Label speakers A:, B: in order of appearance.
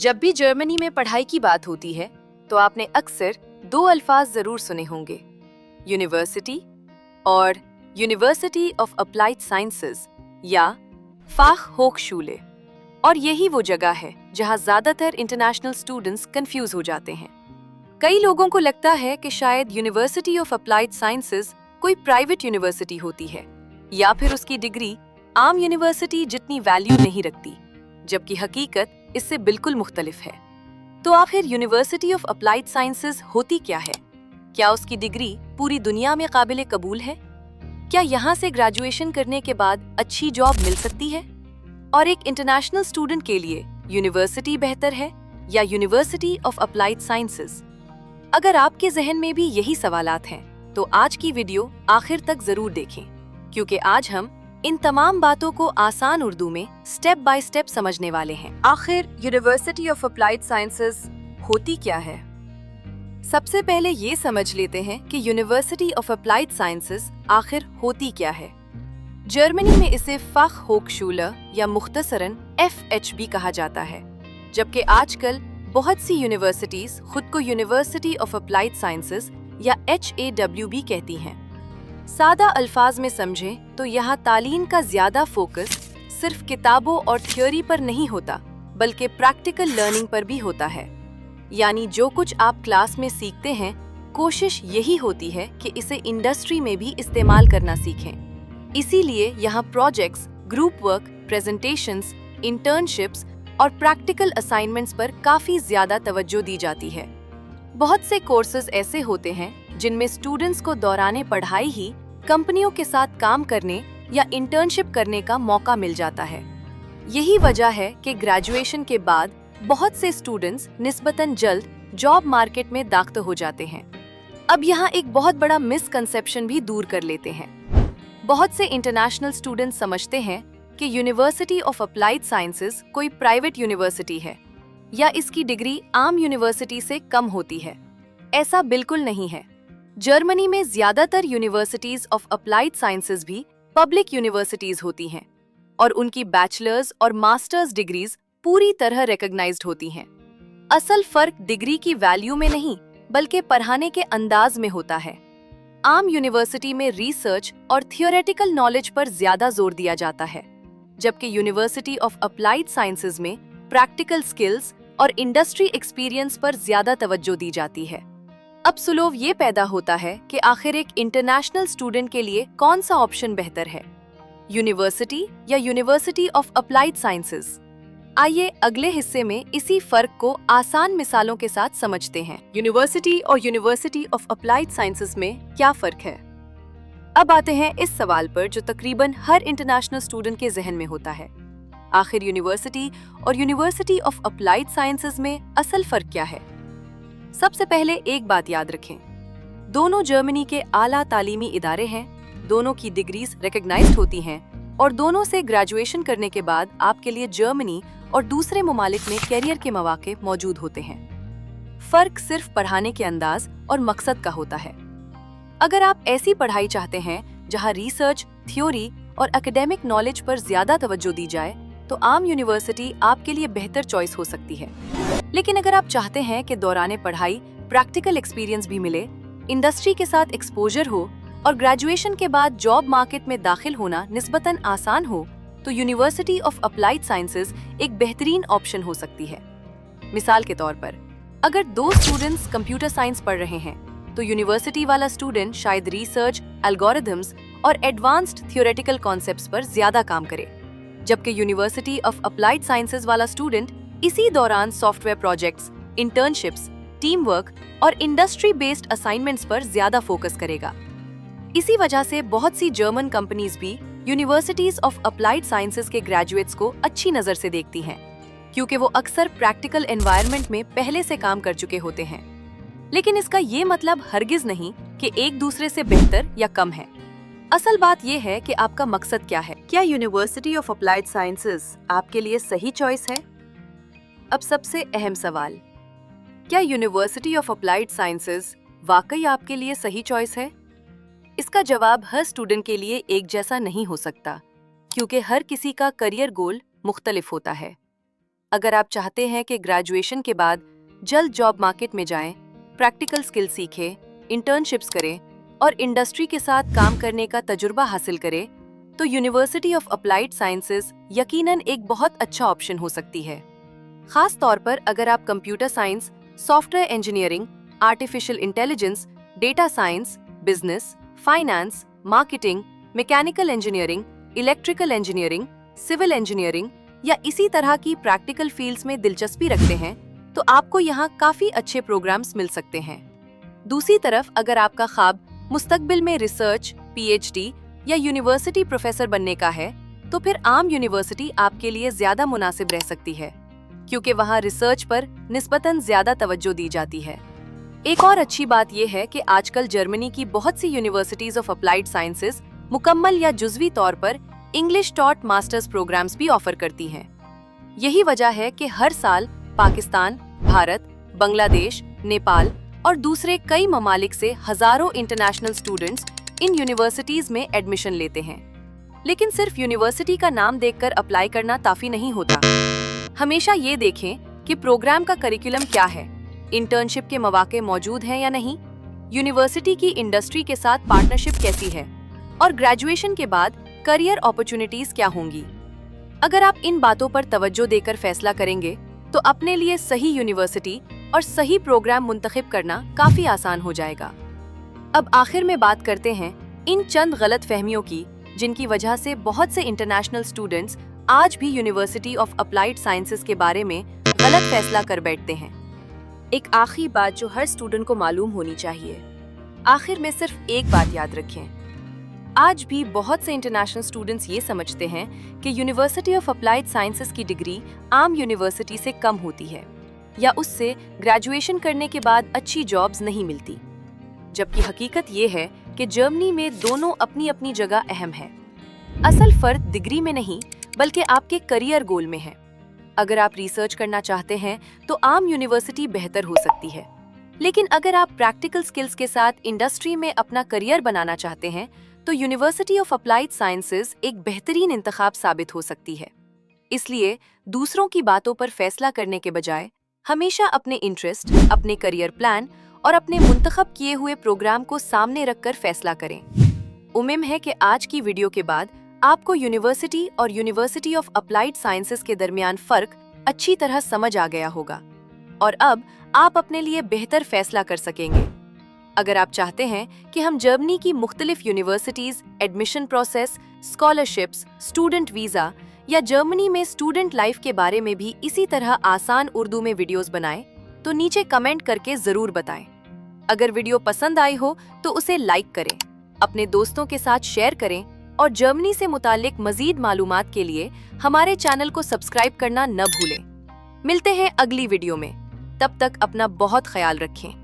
A: जब भी जर्मनी में पढ़ाई की बात होती है तो आपने अक्सर दो अल्फाज जरूर सुने होंगे, यूनिवर्सिटी और यूनिवर्सिटी ऑफ अप्लाइड साइंसेज या फाखहोखशूले। और यही वो जगह है जहां ज्यादातर इंटरनेशनल स्टूडेंट्स कंफ्यूज हो जाते हैं। कई लोगों को लगता है कि शायद यूनिवर्सिटी ऑफ अप्लाइड साइंसेज कोई प्राइवेट यूनिवर्सिटी होती है या फिर उसकी डिग्री आम यूनिवर्सिटी जितनी वैल्यू नहीं रखती, जबकि हकीकत इससे बिल्कुल मुख्तलिफ है। तो आखिर यूनिवर्सिटी ऑफ अप्लाइड साइंसेज होती क्या है? क्या उसकी डिग्री पूरी दुनिया में काबिल कबूल है? क्या यहाँ से ग्रेजुएशन करने के बाद अच्छी जॉब मिल सकती है? और एक इंटरनेशनल स्टूडेंट के लिए यूनिवर्सिटी बेहतर है या यूनिवर्सिटी ऑफ अप्लाइड साइंसेज? अगर आपके जहन में भी यही सवालात हैं, तो आज की वीडियो आखिर तक जरूर देखें, क्योंकि आज हम इन तमाम बातों को आसान उर्दू में स्टेप बाय स्टेप समझने वाले हैं। आखिर यूनिवर्सिटी ऑफ अप्लाइड साइंसेज होती क्या है? सबसे पहले ये समझ लेते हैं कि यूनिवर्सिटी ऑफ अप्लाइड साइंसेज आखिर होती क्या है। जर्मनी में इसे फाखहोखशूले या मुख्तसरन FH भी कहा जाता है, जबकि आजकल बहुत सी यूनिवर्सिटीज खुद को यूनिवर्सिटी ऑफ अप्लाइड साइंसेज या HAW भी कहती हैं। सादा अल्फाज में समझें तो यहाँ तालीम का ज्यादा फोकस सिर्फ किताबों और थ्योरी पर नहीं होता, बल्कि प्रैक्टिकल लर्निंग पर भी होता है। यानी जो कुछ आप क्लास में सीखते हैं, कोशिश यही होती है कि इसे इंडस्ट्री में भी इस्तेमाल करना सीखें। इसीलिए यहाँ projects, group work, presentations, internships और प्रैक्टिकल असाइनमेंट्स पर काफी ज्यादा तवज्जो दी जाती है। बहुत से कोर्सेज ऐसे होते हैं जिनमें स्टूडेंट्स को दौराने पढ़ाई ही कंपनियों के साथ काम करने या इंटर्नशिप करने का मौका मिल जाता है। यही वजह है कि ग्रेजुएशन के बाद बहुत से स्टूडेंट्स निस्बतन जल्द जॉब मार्केट में दाखिल हो जाते हैं। अब यहाँ एक बहुत बड़ा मिसकंसेप्शन भी दूर कर लेते हैं। बहुत से इंटरनेशनल स्टूडेंट्स समझते हैं कि यूनिवर्सिटी ऑफ अप्लाइड साइंसेज कोई प्राइवेट यूनिवर्सिटी है या इसकी डिग्री आम यूनिवर्सिटी से कम होती है। ऐसा बिल्कुल नहीं है। जर्मनी में ज्यादातर यूनिवर्सिटीज ऑफ अप्लाइड साइंसेज भी पब्लिक यूनिवर्सिटीज होती हैं और उनकी बैचलर्स और मास्टर्स डिग्रीज पूरी तरह रिकॉग्नाइज्ड होती हैं। असल फर्क डिग्री की वैल्यू में नहीं, बल्कि पढ़ाने के अंदाज में होता है। आम यूनिवर्सिटी में रिसर्च और थियोरेटिकल नॉलेज पर ज्यादा जोर दिया जाता है, जबकि यूनिवर्सिटी ऑफ अप्लाइड साइंसेज में प्रैक्टिकल स्किल्स और इंडस्ट्री एक्सपीरियंस पर ज्यादा तवज्जो दी जाती है। अब सुलोव ये पैदा होता है कि आखिर एक इंटरनेशनल स्टूडेंट के लिए कौन सा ऑप्शन बेहतर है, यूनिवर्सिटी या यूनिवर्सिटी ऑफ अप्लाइड साइंसेज? आइए अगले हिस्से में इसी फर्क को आसान मिसालों के साथ समझते हैं। यूनिवर्सिटी और यूनिवर्सिटी ऑफ अप्लाइड साइंसेज में क्या फर्क है? अब आते हैं इस सवाल पर जो तकरीबन हर इंटरनेशनल स्टूडेंट के जहन में होता है। आखिर यूनिवर्सिटी और यूनिवर्सिटी ऑफ अप्लाइड साइंसेज में असल फर्क क्या है? सबसे पहले एक बात याद रखें, दोनों जर्मनी के आला तालीमी इदारे हैं, दोनों की डिग्रीज रिकॉग्नाइज्ड होती हैं और दोनों से ग्रेजुएशन करने के बाद आपके लिए जर्मनी और दूसरे ममालिक में कैरियर के मौके मौजूद होते हैं। फर्क सिर्फ पढ़ाने के अंदाज और मकसद का होता है। अगर आप ऐसी पढ़ाई चाहते हैं जहां रिसर्च, थ्योरी और एकेडमिक नॉलेज पर ज्यादा तवज्जो दी जाए, तो आम यूनिवर्सिटी आपके लिए बेहतर चॉइस हो सकती है। लेकिन अगर आप चाहते हैं कि दौराने पढ़ाई प्रैक्टिकल एक्सपीरियंस भी मिले, इंडस्ट्री के साथ एक्सपोजर हो और ग्रेजुएशन के बाद जॉब मार्केट में दाखिल होना निस्बतन आसान हो, तो यूनिवर्सिटी ऑफ अप्लाइड साइंसेज एक बेहतरीन ऑप्शन हो सकती है। मिसाल के तौर पर, अगर दो स्टूडेंट्स कंप्यूटर साइंस पढ़ रहे हैं, तो यूनिवर्सिटी वाला स्टूडेंट शायद रिसर्च, एल्गोरिथम्स और एडवांस्ड थियोरेटिकल कॉन्सेप्ट्स पर ज्यादा काम करे, जबकि यूनिवर्सिटी ऑफ अप्लाइड साइंसेज वाला स्टूडेंट इसी दौरान software projects, internships, team work और इंडस्ट्री बेस्ड असाइनमेंट्स पर ज्यादा फोकस करेगा। इसी वजह से बहुत सी जर्मन कंपनीज भी यूनिवर्सिटीज ऑफ अप्लाइड साइंसेज के ग्रेजुएट्स को अच्छी नजर से देखती हैं, क्योंकि वो अक्सर प्रैक्टिकल एनवायरनमेंट में पहले से काम कर चुके होते हैं। लेकिन इसका ये मतलब हरगिज नहीं कि एक दूसरे से बेहतर या कम है। असल बात ये है कि आपका मकसद क्या है। क्या यूनिवर्सिटी ऑफ अप्लाइड साइंसेज आपके लिए सही चॉइस है? अब सबसे अहम सवाल, क्या यूनिवर्सिटी ऑफ अप्लाइड साइंसेज वाकई आपके लिए सही चॉइस है? इसका जवाब हर स्टूडेंट के लिए एक जैसा नहीं हो सकता, क्योंकि हर किसी का करियर गोल मुख्तलिफ होता है। अगर आप चाहते हैं कि ग्रेजुएशन के बाद जल्द जॉब मार्केट में जाएं, प्रैक्टिकल स्किल सीखें, इंटर्नशिप्स करें और इंडस्ट्री के साथ काम करने का तजुर्बा हासिल करें, तो यूनिवर्सिटी ऑफ अप्लाइड साइंसेज यकीनन एक बहुत अच्छा ऑप्शन हो सकती है। खास तौर पर अगर आप computer science, software engineering, artificial intelligence, data science, business, finance, marketing, mechanical engineering, electrical engineering, civil engineering या इसी तरह की प्रैक्टिकल फील्ड्स में दिलचस्पी रखते हैं, तो आपको यहाँ काफी अच्छे प्रोग्राम्स मिल सकते हैं। दूसरी तरफ अगर आपका ख्वाब मुस्तकबिल में रिसर्च, पीएचडी या यूनिवर्सिटी प्रोफेसर बनने का है, तो फिर आम यूनिवर्सिटी आपके लिए ज्यादा मुनासिब रह सकती है, क्योंकि वहाँ रिसर्च पर निस्बतन ज्यादा तवज्जो दी जाती है। एक और अच्छी बात यह है कि आजकल जर्मनी की बहुत सी यूनिवर्सिटीज ऑफ अप्लाइड साइंसेज मुकम्मल या जुज़वी तौर पर इंग्लिश टॉट मास्टर्स प्रोग्राम्स भी ऑफर करती हैं। यही वजह है कि हर साल पाकिस्तान, भारत, बांग्लादेश, नेपाल और दूसरे कई ममालिक से हजारों इंटरनेशनल स्टूडेंट्स इन यूनिवर्सिटीज में एडमिशन लेते हैं। लेकिन सिर्फ यूनिवर्सिटी का नाम देखकर अप्लाई करना काफी नहीं होता। हमेशा ये देखें कि प्रोग्राम का करिकुलम क्या है, इंटर्नशिप के मौके मौजूद हैं या नहीं, यूनिवर्सिटी की इंडस्ट्री के साथ पार्टनरशिप कैसी है और ग्रेजुएशन के बाद करियर अपॉर्चुनिटीज क्या होंगी। अगर आप इन बातों पर तवज्जो देकर फैसला करेंगे तो अपने लिए सही यूनिवर्सिटी और सही प्रोग्राम मुंतखब करना काफी आसान हो जाएगा। अब आखिर में बात करते हैं इन चंद गलत फहमियों की, जिनकी वजह से बहुत से इंटरनेशनल स्टूडेंट्स आज भी यूनिवर्सिटी ऑफ अप्लाइड साइंसेज के बारे में गलत फैसला कर बैठते हैं। एक आखिरी बात जो हर स्टूडेंट को मालूम होनी चाहिए, आखिर में सिर्फ एक बात याद रखें, आज भी बहुत से इंटरनेशनल स्टूडेंट्स ये समझते हैं कि यूनिवर्सिटी ऑफ अप्लाइड साइंसेज की डिग्री आम यूनिवर्सिटी से कम होती है या उससे ग्रेजुएशन करने के बाद अच्छी जॉब्स नहीं मिलती, जबकि हकीकत ये है कि जर्मनी में दोनों अपनी अपनी जगह अहम है। असल फर्क डिग्री में नहीं बल्कि आपके करियर गोल में है। अगर आप रिसर्च करना चाहते हैं तो आम यूनिवर्सिटी बेहतर हो सकती है, लेकिन अगर आप प्रैक्टिकल स्किल्स के साथ इंडस्ट्री में अपना करियर बनाना चाहते हैं तो यूनिवर्सिटी ऑफ अप्लाइड साइंसेज एक बेहतरीन इंतखाब साबित हो सकती है। इसलिए दूसरों की बातों पर फैसला करने के बजाय हमेशा अपने इंटरेस्ट, अपने करियर प्लान और अपने मुंतखब किए हुए प्रोग्राम को सामने रखकर फैसला करें। उम्मीद है कि आज की वीडियो के बाद आपको यूनिवर्सिटी और यूनिवर्सिटी ऑफ अप्लाइड साइंसेज के दरमियान फर्क अच्छी तरह समझ आ गया होगा और अब आप अपने लिए बेहतर फैसला कर सकेंगे। अगर आप चाहते हैं कि हम जर्मनी की मुख्तलिफ universities, admission process, scholarships, student visa या जर्मनी में स्टूडेंट लाइफ के बारे में भी इसी तरह आसान उर्दू में वीडियोस बनाएं, तो नीचे कमेंट करके जरूर बताएं। अगर वीडियो पसंद आई हो तो उसे लाइक करें, अपने दोस्तों के साथ शेयर करें और जर्मनी से मुतालिक मजीद मालूमात के लिए हमारे चैनल को सब्सक्राइब करना न भूलें। मिलते हैं अगली वीडियो में, तब तक अपना बहुत ख्याल रखें।